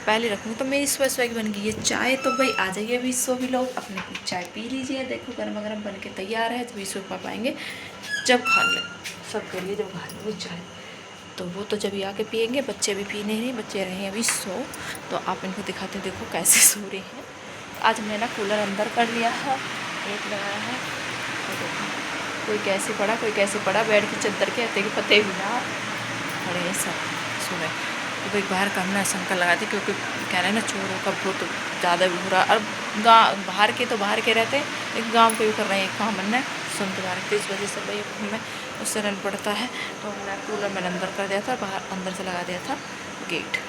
पहले रखूँगी। तो मेरी सुबह सुबह की बन गई है चाय। तो भाई आ जाइए अभी सभी लोग अपनी चाय पी लीजिए। देखो गर्मा गर्म बन के तैयार है। जब सो पाएंगे जब खा लें सबके लिए जब खा लेंगे चाय, तो वो तो जब आके पियेंगे। बच्चे भी पी नहीं, बच्चे रहे अभी सो। तो आप इनको दिखाते देखो कैसे सो रहे हैं। आज मैंने ना कूलर अंदर कर लिया है, एक लगाया है। तो देखो कोई कैसे पड़ा, कोई कैसे पड़ा, बेड की चादर के अते के पते भी ना पड़े हैं सब सुबह। तो भाई बाहर का हमने शंका लगा दी, क्योंकि कह रहे हैं ना चोरों का बहुत ज़्यादा भी हो रहा। और बाहर के तो बाहर के रहते, एक गाँव के भी कर रहे हैं एक काम बनना सुन के बाहर के। इस वजह से भाई हमें उससे रन पड़ता है। तो हमने कूलर मैंने अंदर कर दिया था, बाहर अंदर से लगा दिया था गेट।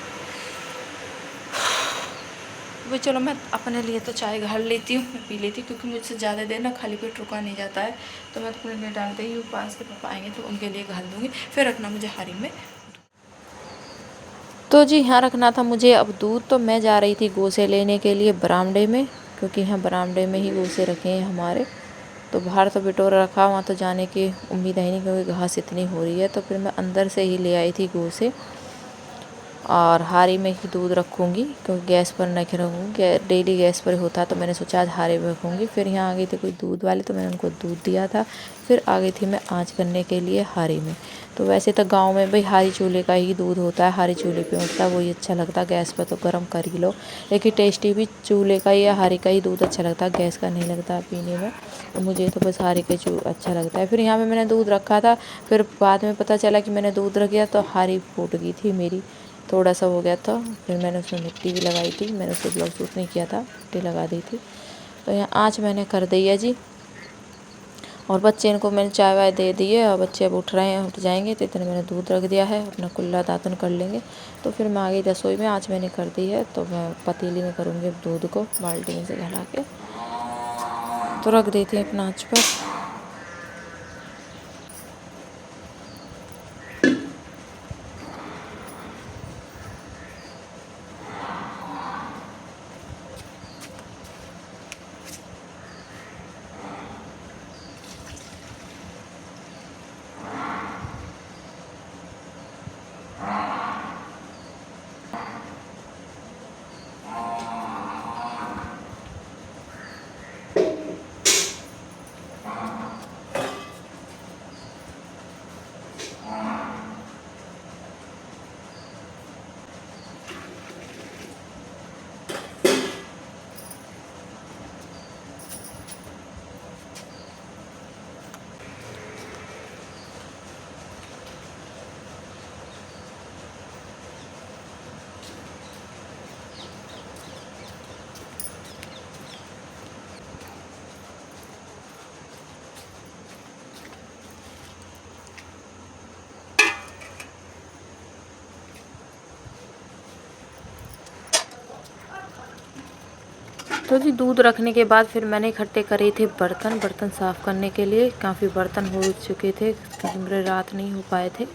भाई चलो मैं अपने लिए तो चाय घाल लेती हूँ, मैं पी लेती हूँ, क्योंकि मुझसे ज़्यादा देर ना खाली पेट रुका नहीं जाता है। तो मैं अपने लिए डालते ही पास के पापा आएंगे तो उनके लिए घाल दूँगी, फिर रखना मुझे हारी में। तो जी यहाँ रखना था मुझे अब दूध। तो मैं जा रही थी गोसे लेने के लिए बरामदे में, क्योंकि यहाँ बरामदे में ही गोसे रखे हैं हमारे। तो बाहर तो बिटोरा रखा, वहाँ तो जाने की उम्मीद है नहीं, क्योंकि घास इतनी हो रही है। तो फिर मैं अंदर से ही ले आई थी गोसे, और हारी में ही दूध रखूँगी, क्योंकि गैस पर नहीं रखूँगी। डेली गैस पर होता, तो मैंने सोचा आज हारी में रखूँगी। फिर यहाँ आ गई थी कोई दूध वाले, तो मैंने उनको दूध दिया था। फिर आ गई थी मैं आँच करने के लिए हारी में। तो वैसे तो गांव में भाई हारी चूल्हे का ही दूध होता है, हारी चूल्हे पे उठता है, वही अच्छा लगता है। गैस पर तो गर्म कर ही लो, लेकिन टेस्टी भी चूल्हे का या हारी का ही दूध अच्छा लगता है, गैस का नहीं लगता पीने में। तो मुझे तो बस हारी का अच्छा लगता है। फिर यहाँ पे मैंने दूध रखा था, फिर बाद में पता चला कि मैंने दूध रख दिया तो हारी फूट गई थी मेरी, थोड़ा सा हो गया था। फिर मैंने उसमें मिट्टी भी लगाई थी, मैंने उसको ब्लाउज सूट नहीं किया था, मिट्टी लगा दी थी। तो यहाँ आँच मैंने कर दी है जी। और बच्चे इनको मैंने चाय वाय दे दी है, और बच्चे अब उठ रहे हैं, उठ जाएंगे। तो इतने मैंने दूध रख दिया है, अपना कुल्ला दातन कर लेंगे। तो फिर मैं आ गई रसोई में, आँच मैंने कर दी है। तो मैं पतीली में करूँगी दूध को बाल्टी में से घला के, तो रख देती हूँ अपना आँच पर। तो जी दूध रखने के बाद फिर मैंने इकट्ठे करे थे बर्तन साफ़ करने के लिए। काफ़ी बर्तन हो चुके थे, मेरे रात नहीं हो पाए थे,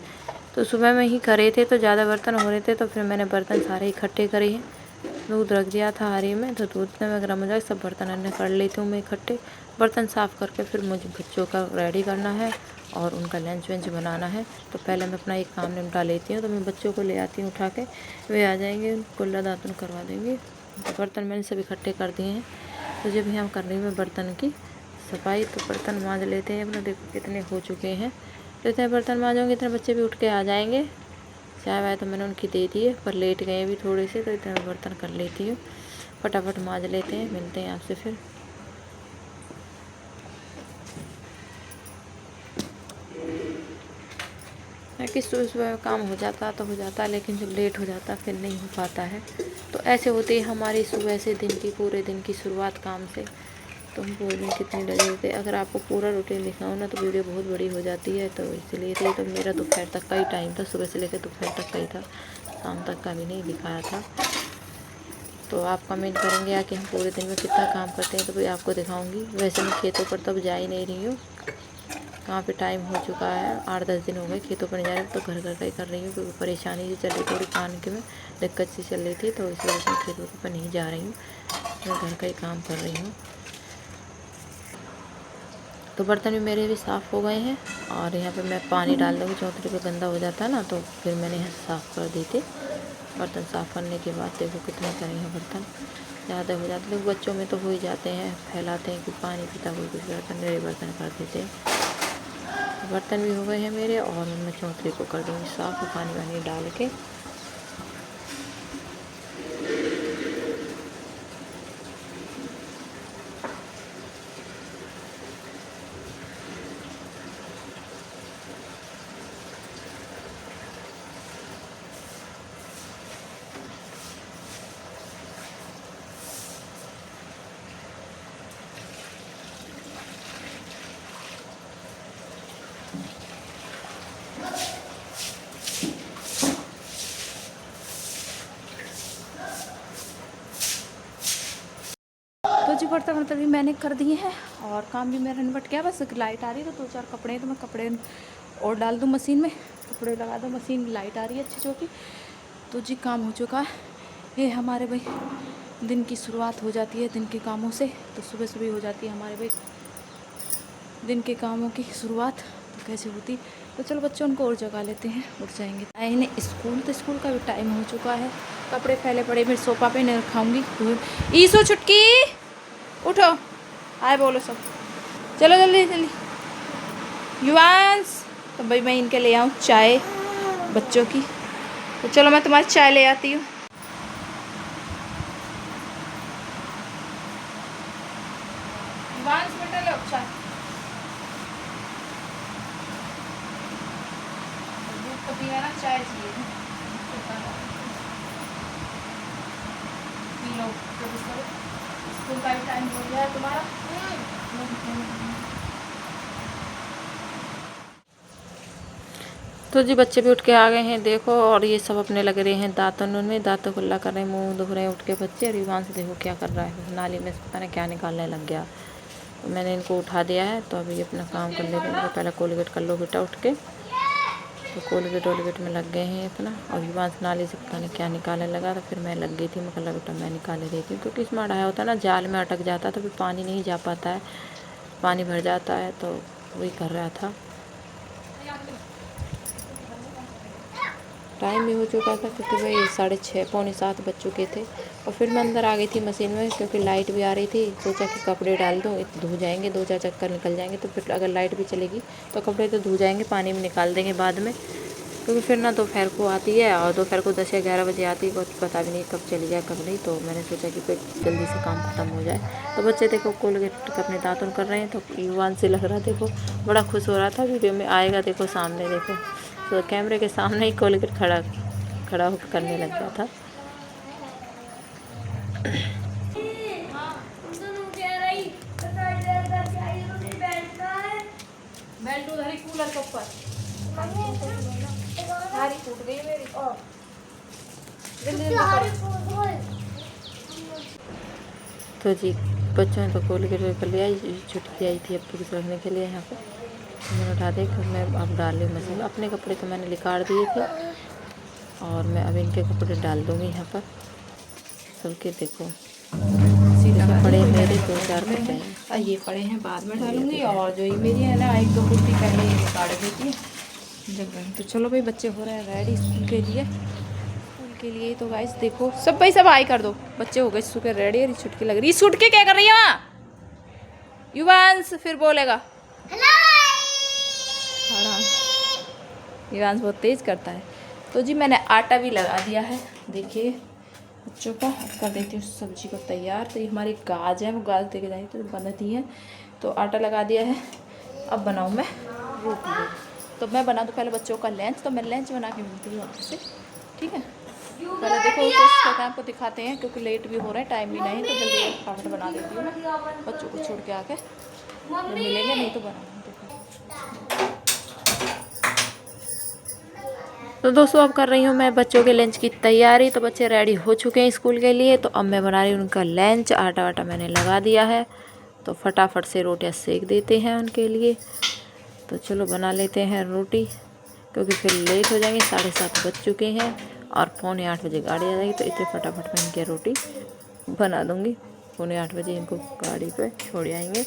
तो सुबह में ही करे थे। तो ज़्यादा बर्तन हो रहे थे, तो फिर मैंने बर्तन सारे इकट्ठे करे हैं। दूध रख दिया था हारी में, तो दूध में गर्म हो जाए सब बर्तन अन्य कर लेती हूँ मैं इकट्ठे। बर्तन साफ़ करके फिर मुझे बच्चों का रेडी करना है और उनका लंच वंच बनाना है। तो पहले मैं अपना एक काम निपटा लेती हूँ। तो मैं बच्चों को ले आती हूँ उठा के, वे आ जाएंगे, कुल्ला दातुन करवा देंगे। तो बर्तन मैंने सब इकट्ठे कर दिए हैं। तो जब यहाँ कर रही हूँ मैं बर्तन की सफाई, तो बर्तन मांज लेते हैं अपना। देखो कितने हो चुके हैं। तो इतने बर्तन मांजोगे इतने बच्चे भी उठ के आ जाएंगे। चाय वाय तो मैंने उनकी दे दी है, पर लेट गए भी थोड़े से, तो इतने बर्तन कर लेती हूँ। फटाफट मांज लेते हैं, मिलते हैं आपसे फिर। कि सुबह सुबह काम हो जाता तो हो जाता, लेकिन जब लेट हो जाता फिर नहीं हो पाता है। तो ऐसे होती है हमारी सुबह से दिन की, पूरे दिन की शुरुआत काम से। तो हम पूरे दिन कितने लगे होते। अगर आपको पूरा रूटीन दिखाऊँ ना तो वीडियो बहुत बड़ी हो जाती है, तो इसलिए तो मेरा दोपहर तक का ही टाइम था, सुबह से लेकर दोपहर तक का ही था, शाम तक का भी नहीं दिखाया था। तो आप कमेंट करेंगे कि हम पूरे दिन में कितना काम करते हैं, तो भाई आपको दिखाऊंगी। वैसे मैं खेतों पर तब जा ही नहीं रही हूँ, कहाँ पे टाइम हो चुका है, 8-10 दिन हो गए खेतों पर नहीं जा रही। तो घर का ही कर रही हूँ, क्योंकि परेशानी सी चल रही, थोड़ी कान के में दिक्कत सी चल रही थी, तो इस वजह से मैं खेतों पर नहीं जा रही हूँ, मैं घर का ही काम कर रही हूँ। तो बर्तन भी मेरे भी साफ़ हो गए हैं, और यहाँ पे मैं पानी डाल दूँगी। चौधरी पे गंदा हो जाता है ना, तो फिर मैंने यहाँ साफ़ कर दी थी। बर्तन साफ़ करने के बाद देखो कितने करेंगे बर्तन, ज़्यादा हो जाते हैं। बच्चों में तो हो ही जाते हैं, फैलाते हैं कि पानी पीता कोई कुछ बर्तन, मेरे बर्तन कर देते हैं। बर्तन भी हो गए हैं मेरे, और मैं चौंतरे को कर दूँगी साफ़ पानी वानी डाल के। तो जी बर्तन वर्तन भी मैंने कर दिए हैं और काम भी मेरा निपट गया। बस लाइट आ रही है तो 2-4 कपड़े हैं तो मैं कपड़े और डाल दूँ मशीन में, कपड़े लगा दूँ मशीन, लाइट आ रही है अच्छी जो कि। तो जी काम हो चुका है। ये हमारे भाई दिन की शुरुआत हो जाती है दिन के कामों से। तो सुबह सुबह हो जाती है हमारे भाई दिन के कामों की शुरुआत। तो कैसे होती, तो चलो बच्चों उनको और जगा लेते हैं, उठ जाएंगे। आए इन्हें स्कूल, तो स्कूल का भी टाइम हो चुका है। कपड़े फैले पड़े मेरे सोफा पे नहीं रखाऊंगी। ईसो छुटकी उठो, आए बोलो सब, चलो जल्दी जल्दी। युवांश, तो भाई मैं इनके ले आऊँ चाय बच्चों की। तो चलो मैं तुम्हारी चाय ले आती हूँ। युवांश बेटा लो चाय। दूध तो पिया ना, चाय चाहिए पी लो। स्कूल का भी टाइम हो गया है तुम्हारा। तो जी बच्चे भी उठ के आ गए हैं देखो, और ये सब अपने लग रहे हैं दांतों में, दांतों खुल्ला कर रहे हैं, मुंह धो रहे हैं उठ के बच्चे। और युवान से देखो क्या कर रहा है, नाली में पता नहीं क्या निकालने लग गया। तो मैंने इनको उठा दिया है, तो अभी अपना काम कर लेते हैं। पहले कोलगेट कर लो बेटा उठ के। तो कोलगेट वोलगेट में लग गए हैं अपना। और युवान से नाली से पता नहीं क्या निकालने लगा, तो फिर मैं लग गई थी। मैं कहा बेटा मैं निकाले देती हूँ, क्योंकि इसमें अढ़ाया होता है ना, जाल में अटक जाता है तो फिर पानी नहीं जा पाता है, पानी भर जाता है। तो वही कर रहा था। टाइम भी हो चुका था, क्योंकि भाई 6:30 पौने 7 बज चुके थे। और फिर मैं अंदर आ गई थी मशीन में, क्योंकि लाइट भी आ रही थी। सोचा कि कपड़े डाल दूँ, धो जाएंगे, 2-4 चक्कर निकल जाएंगे। तो फिर अगर लाइट भी चलेगी तो कपड़े तो धो जाएंगे, पानी में निकाल देंगे बाद में। क्योंकि फिर ना दोपहर को आती है, और दोपहर को 10 या 11 बजे आती है, कुछ पता भी नहीं कब चली जाए कब नहीं। तो मैंने सोचा कि फिर जल्दी से काम ख़त्म हो जाए। तो बच्चे देखो कोलगेट अपने दांतों कर रहे हैं। तो युवान से लग रहा देखो बड़ा खुश हो रहा था, वीडियो में आएगा देखो सामने देखो। तो कैमरे के सामने ही कोलगेट खड़ा होकर करने लग गया था। बेल्ट उधर ही कूलर के ऊपर। सारी फूट गई मेरी। तो जी बच्चों ने तो कोलगेट कर लिया, छुट्टी आई थी अब कुछ रखने के लिए यहाँ पे। तो मैंने उठा दे, मैं अब डाल रही हूँ मशीन में। अपने कपड़े तो मैंने निकाल दिए थे, और मैं अब इनके कपड़े डाल दूँगी यहाँ पर सबके। देखो पड़े मेरे 2-4 कपड़े हैं, ये पड़े हैं बाद में डालूंगी। और जो ये मेरी है ना 1-2 कुर्ती पहले ही निकाल देती है जगह। तो चलो भाई बच्चे हो रहे हैं रेडी स्कूल के लिए। स्कूल के लिए तो गाइस देखो सब भाई सब हाई कर दो। बच्चे हो गए सुबह रेडी। और छुटकी लग रही है, छुटकी क्या कर रही है वहाँ? युवांश फिर बोलेगा युवांश बहुत तेज करता है। तो जी मैंने आटा भी लगा दिया है, देखिए बच्चों का। कर देती हूँ सब्जी को तैयार। तो ये हमारी गाज है, वो गाज दे के जाएगी तो बनती है। तो आटा लगा दिया है, अब बनाऊँ मैं रोटी। तो मैं बना दूँ पहले बच्चों का लंच। तो मैं लंच बना के मिलती हूँ आपसे, ठीक है। पहले देखो उसका टाइम को दिखाते हैं, क्योंकि लेट भी हो रहा है, टाइम भी नहीं। तो जल्दी फटाफट बना देती हूँ मैं, बच्चों को छोड़ के आके मिलेंगे नहीं तो बना। तो दोस्तों अब कर रही हूँ मैं बच्चों के लंच की तैयारी। तो बच्चे रेडी हो चुके हैं स्कूल के लिए। तो अब मैं बना रही हूँ उनका लंच। आटा वाटा मैंने लगा दिया है, तो फटाफट से रोटियाँ सेक देते हैं उनके लिए। तो चलो बना लेते हैं रोटी, क्योंकि फिर लेट हो जाएंगे। 7:30 बज चुके हैं, और पौने 8 बजे गाड़ी आ जाएगी। तो इतने फटाफट मैं इनकी रोटी बना दूँगी। पौने 8 बजे इनको गाड़ी पर छोड़ आएंगे।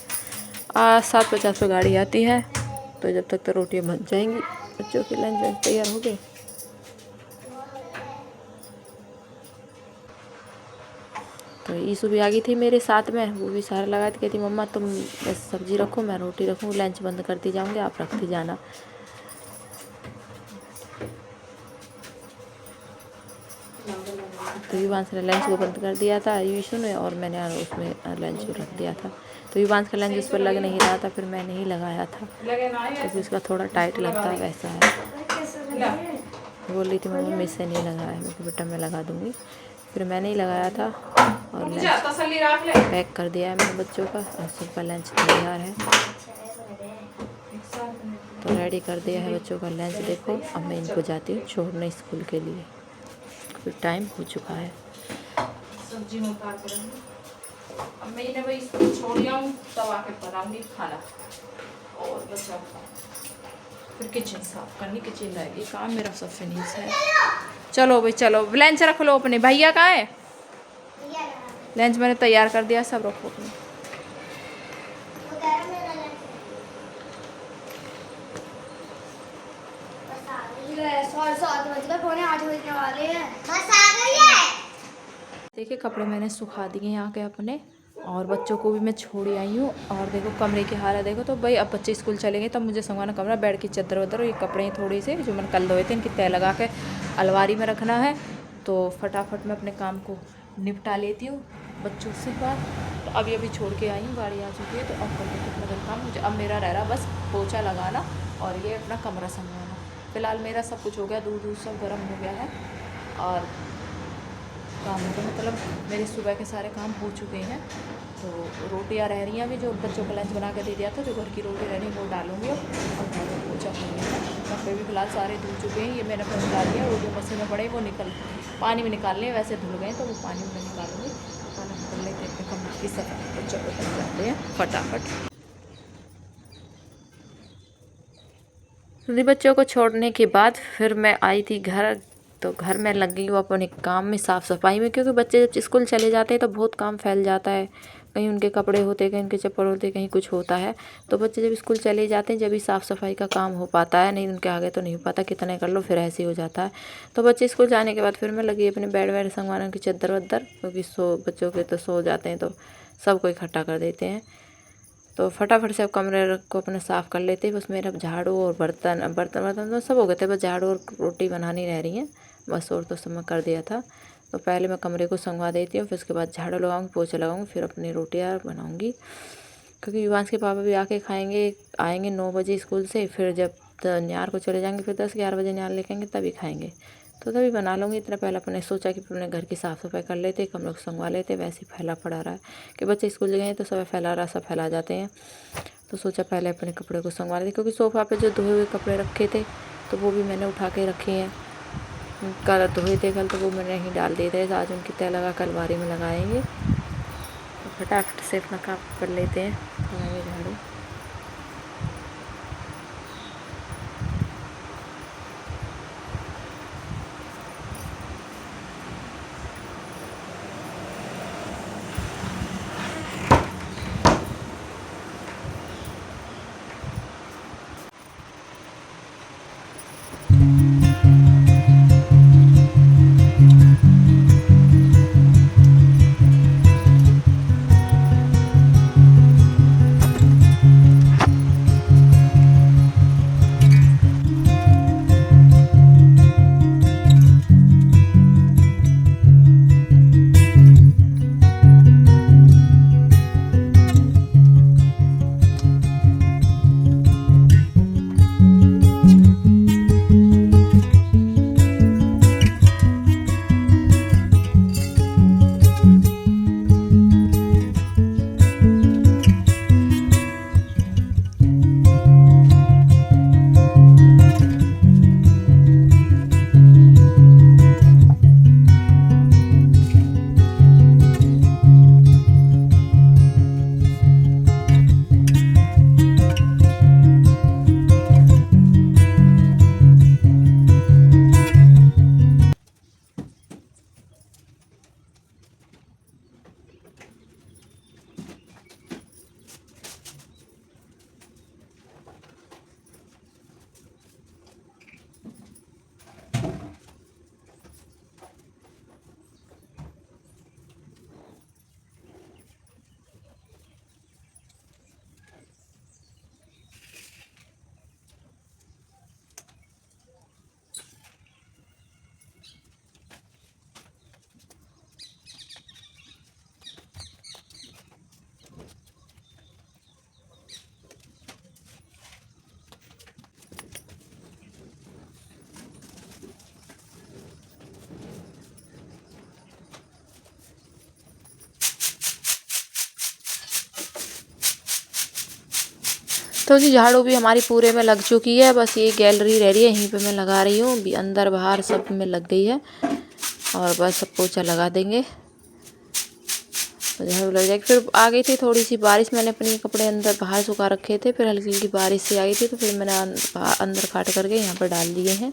7:50 पर गाड़ी आती है। तो जब तक तो रोटियाँ बन जाएंगी, बच्चों के लंच तैयार हो गए। तो ईशु भी आ गई थी मेरे साथ में, वो भी सारा लगा थी, कहती मम्मा तुम बस सब्जी रखो मैं रोटी रखूँ, लंच बंद करती जाऊँगी आप रखती जाना। तो युवांश ने लंच को बंद कर दिया था ईशु ने, और मैंने उसमें लंच रख दिया था। तो युवांश का लंच उस पर लग नहीं रहा था, फिर मैं नहीं लगाया था क्योंकि उसका थोड़ा टाइट लगता है, वैसा है। बोल रही थी मम्मा मैं इससे नहीं लगाया, मैं बेटा मैं लगा दूँगी। फिर मैंने ही लगाया था और लंच पैक कर दिया है मैंने बच्चों का, और सबका लंच तैयार है। तो रेडी कर दिया है बच्चों का लंच। देखो अब मैं इनको जाती हूँ छोड़ने स्कूल के लिए, फिर टाइम हो चुका है। सब्जी में उतार के रखूँ। अब मैं इन्हें वही छोड़ आऊँ तब आके बनाऊँगी खाना और बच्चा फिर किचन साफ करनी, किचन रहेगी, काम मेरा सब फिनिश है। चलो भाई चलो, लंच रख लो अपने। भैया कहाँ है? लंच मैंने तैयार कर दिया, सब रखो अपने। देखिए कपड़े मैंने सुखा दिए यहाँ के अपने, और बच्चों को भी मैं छोड़ आई हूँ। और देखो कमरे की हालत देखो। तो भाई अब बच्चे स्कूल चलेंगे तब मुझे संगवाना कमरा, बेड की चादर वदर, ये कपड़े थोड़े से जो मैंने कल धोए थे इनकी तय लगा के अलमारी में रखना है। तो फटाफट मैं अपने काम को निपटा लेती हूँ बच्चों से बात। तो अभी अभी छोड़ के आई हूँ, गाड़ी आ चुकी है। तो अब कर लेते अपना काम। मुझे अब मेरा रह रहा बस पोछा लगाना और ये अपना कमरा संभालना। फिलहाल मेरा सब कुछ हो गया, दूध सब गर्म हो गया है और काम हो गया, मतलब मेरे सुबह के सारे काम हो चुके हैं। तो रोटियां रह रही हैं अभी, जो बच्चों को लंच बना के दे दिया था, जो घर की रोटी रह रही है वो डालूंगी और घर में पोछा करूँगी। कपड़े भी फिलहाल सारे धुल चुके हैं, ये मैंने अपने डाल दिया। वो जो मशीन में पड़े वो पानी में निकालने, वैसे धुल गए तो वो पानी में निकालूंगी। खाना कर लेते हैं अपने कमरे की सफाई, बच्चों को कर जाते हैं फटाफट। तो बच्चों को छोड़ने के बाद फिर मैं आई थी घर। तो घर में लग गई हूँ अपने काम में, साफ़ सफाई में, क्योंकि बच्चे जब स्कूल चले जाते हैं तो बहुत काम फैल जाता है। कहीं उनके कपड़े होते, कहीं उनके चप्पल होते, कहीं कुछ होता है। तो बच्चे जब स्कूल चले जाते हैं जब भी साफ़ सफाई का काम हो पाता है, नहीं उनके आगे तो नहीं हो पाता, कितने कर लो फिर ऐसे ही हो जाता है। तो बच्चे स्कूल जाने के बाद फिर मैं लगी अपने बेड वेड संगवाने की चादर वदर, क्योंकि बच्चों के तो सो जाते हैं तो सबको इकट्ठा कर देते हैं। तो फटाफट से अब कमरे को अपने साफ़ कर लेते हैं। बस मेरा झाड़ू और बर्तन तो सब हो गए थे, बस झाड़ू और रोटी बनानी रह रही है बस, और तो सब मैं कर दिया था। तो पहले मैं कमरे को संगवा देती हूँ, फिर उसके बाद झाड़ू लगाऊंगी, पोछा लगाऊंगी, फिर अपनी रोटियाँ बनाऊंगी। क्योंकि युवांश के पापा भी आके आएंगे 9 बजे स्कूल से, फिर जब न्यार को चले जाएंगे फिर 10-11 बजे न्यार लेके आएंगे तभी खाएंगे। तो तभी बना लूँगी। इतना पहले अपने सोचा कि अपने घर की साफ़ सफाई कर लेते, कमरे को संगवा लेते। वैसे ही फैला पड़ा रहा है कि बच्चे स्कूल गए हैं तो सब फैला जाते हैं। तो सोचा पहले अपने कपड़े को संगवा लेते, क्योंकि सोफ़ा पे जो धोए हुए कपड़े रखे थे तो वो भी मैंने उठा के रखे हैं। कल धोए थे कल, तो वो मैंने नहीं डाल दिए थे, आज उनकी तय लगा कर अलमारी में लगाएंगे। तो फटाफट से अपना काम कर लेते हैं, लगाएंगे झाड़ू। तो जी झाड़ू भी हमारी पूरे में लग चुकी है, बस ये गैलरी रह रही है, यहीं पे मैं लगा रही हूँ। भी अंदर बाहर सब में लग गई है और बस सब पोछा लगा देंगे तो झाड़ू लग जाएगी। फिर आ गई थी थोड़ी सी बारिश, मैंने अपने कपड़े अंदर बाहर सुखा रखे थे, फिर हल्की हल्की बारिश से आई थी तो फिर मैंने अंदर काट करके यहाँ पर डाल दिए हैं,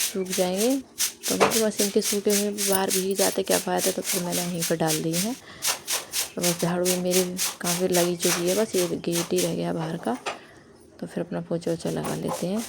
सूख जाएंगे। तो मुझे मशीन के सूखे हुए बाहर भीग जाते क्या फ़ायदा, तो फिर मैंने यहीं पर डाल दिए हैं। तो बस झाड़ू भी मेरी काफ़ी लगी चुकी है, बस ये गेट ही रह गया बाहर का, तो फिर अपना पोछा वोछा लगा लेते हैं।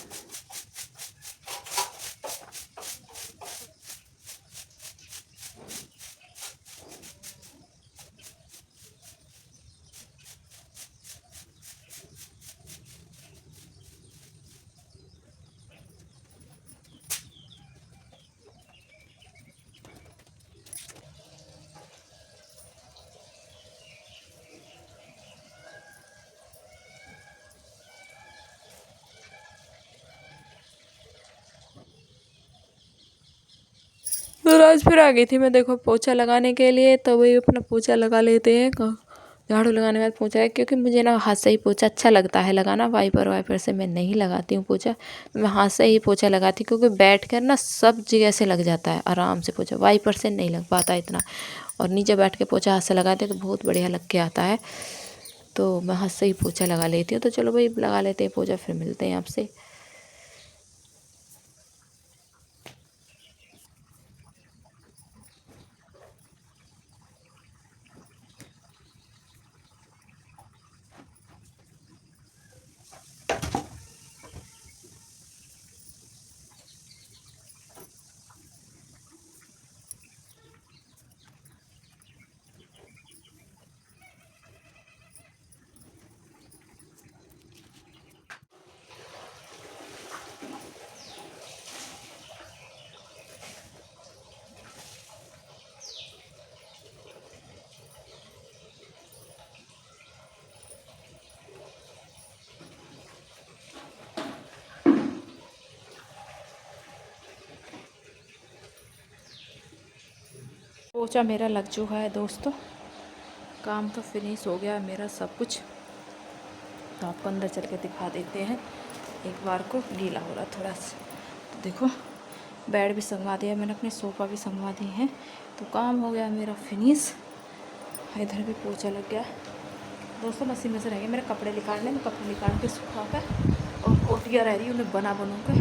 तो आज फिर आ गई थी मैं, देखो पोछा लगाने के लिए, तो वही अपना पोछा लगा लेते हैं। झाड़ू लगाने के बाद पोछा है, क्योंकि मुझे ना हाथ से ही पोछा अच्छा लगता है लगाना, वाइपर से मैं नहीं लगाती हूँ पोछा, मैं हाथ से ही पोछा लगाती हूँ, क्योंकि बैठ कर ना सब जगह से लग जाता है आराम से पोछा, वाइपर से नहीं लग पाता इतना। और नीचे बैठ के पोछा हाथ से लगाते हैं तो बहुत बढ़िया लग के आता है, तो मैं हाथ से ही पोछा लगा लेती हूँ। तो चलो भाई लगा लेते हैं पोछा, फिर मिलते हैं आपसे। पोछा मेरा लग चुका है दोस्तों, काम तो फिनिश हो गया मेरा सब कुछ। तो आपको अंदर चल के दिखा देते हैं एक बार को, गीला हो रहा थोड़ा सा। तो देखो बेड भी संगवा दिया मैंने, अपने सोफ़ा भी संगवा दिए हैं, तो काम हो गया मेरा फिनिश। इधर भी पोछा लग गया दोस्तों। मशीन में से रह गए मेरे कपड़े निकालने में, कपड़े निकाल के सुखा कर, और रोटियाँ रह रही उन्हें बना के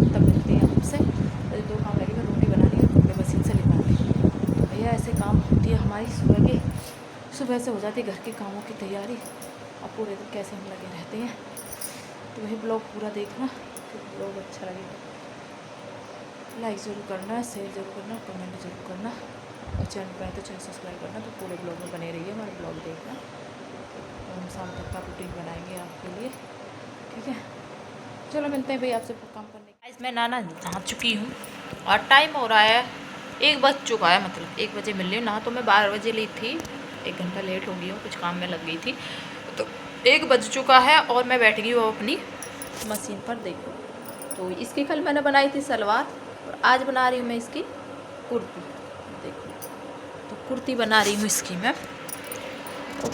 तब मिलते हैं हमसे। तो दो काम लगे, मैं रोटी बनानी और कपड़े मशीन से निकालने। तो भैया ऐसे काम होती है हमारी सुबह से हो जाती है घर के कामों की तैयारी। अब पूरे दिन कैसे हम लगे रहते हैं। तो वही ब्लॉग पूरा देखना, क्योंकि ब्लॉग अच्छा लगेगा। लाइक ज़रूर करना, शेयर ज़रूर करना, कमेंट ज़रूर करना, और चैनल पर आए तो चैनल सब्सक्राइब करना। तो पूरे ब्लॉग में बने रहिए, हमारे ब्लॉग देखना। तो हम शाम तक का रूटीन बनाएंगे आपके लिए, ठीक है। चलो मिलते हैं भाई आपसे काम करने। आज मैं नाना नहा चुकी हूँ और टाइम हो रहा है 1 बज चुका है, मतलब 1 बजे मिल रही हूँ। नहा तो मैं 12 बजे ली थी, 1 घंटा लेट हो गई हूँ, कुछ काम में लग गई थी, तो 1 बज चुका है और मैं बैठ गई हूँ अपनी मशीन पर। देखो तो इसकी कल मैंने बनाई थी सलवार, और आज बना रही हूँ मैं इसकी कुर्ती। देखो तो कुर्ती बना रही हूँ इसकी मैं। तो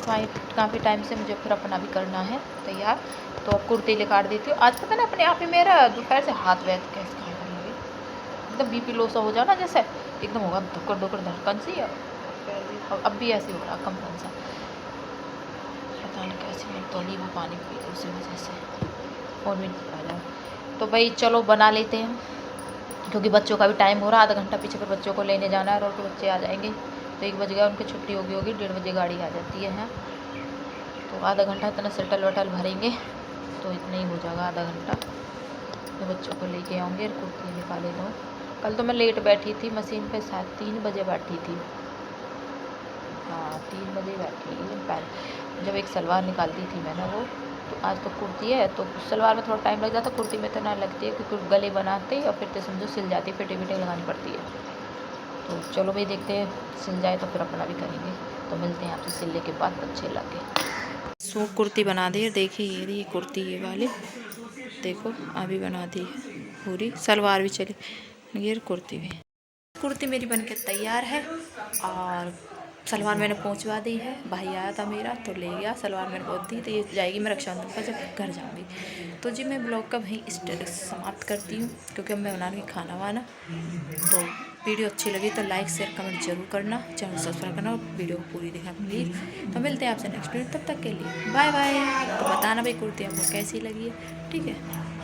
काफ़ी टाइम से मुझे फिर अपना भी करना है तैयार, तो अब कुर्ती निकाल देती हूँ। आज पता ना अपने आप ही मेरा दोपहर से हाथ वैद कैसे खाने लगे, एकदम बीपी लो सा हो जाना जैसे, एकदम होगा धुकर धुकर धड़कन सी, और अब भी ऐसे हो रहा कंपन सा, पता नहीं कैसे। मैं तो नींबू पानी पी उसी वजह से और मिनट पड़ा जाए। तो भाई चलो बना लेते हैं, क्योंकि बच्चों का भी टाइम हो रहा है, आधा घंटा पीछे पर बच्चों को लेने जाना है, और के बच्चे आ जाएंगे। तो 1 बज गया, उनकी छुट्टी होगी 1:30 बजे गाड़ी आ जाती है। तो आधा घंटा इतना सटल वटल भरेंगे तो इतना ही हो जाएगा, आधा घंटा। तो बच्चों को लेके आऊँगी और कुर्ती निकाले दूँ। कल तो मैं लेट बैठी थी मशीन पे, शायद 3 बजे बैठी थी, हाँ 3 बजे बैठी पहले, जब एक सलवार निकालती थी मैंने वो। तो आज तो कुर्ती है, तो सलवार में थोड़ा टाइम लग जाता, कुर्ती में इतना लगती है क्योंकि गले बनाते और फिर तो समझो सिल जाती, फिटिंग लगानी पड़ती है। तो चलो भाई देखते हैं, सिल जाए तो फिर अपना भी करेंगे। तो मिलते हैं आपसे सिलने के बाद अच्छे लगे। सूट कुर्ती बना दी है, देखिए ये कुर्ती ये वाली, देखो अभी बना दी है पूरी, सलवार भी चली, ये कुर्ती भी। कुर्ती मेरी बनके तैयार है, और सलवार मैंने पहुंचवा दी है। भाई आया था मेरा तो ले गया, सलवार मैंने बहुत दी, तो ये जाएगी मैं रक्षाबंधन पर जब घर जाऊंगी। तो जी मैं ब्लॉग का वहीं स्टेटस समाप्त करती हूँ, क्योंकि अब मैं बना रही खाना वाना। तो वीडियो अच्छी लगी तो लाइक शेयर कमेंट जरूर करना, चैनल सब्सक्राइब करना और वीडियो को पूरी देखना प्लीज़। तो मिलते हैं आपसे नेक्स्ट वीडियो, तब तक के लिए बाय बाय। तो बताना भाई कुर्ती आपको कैसी लगी है, ठीक है।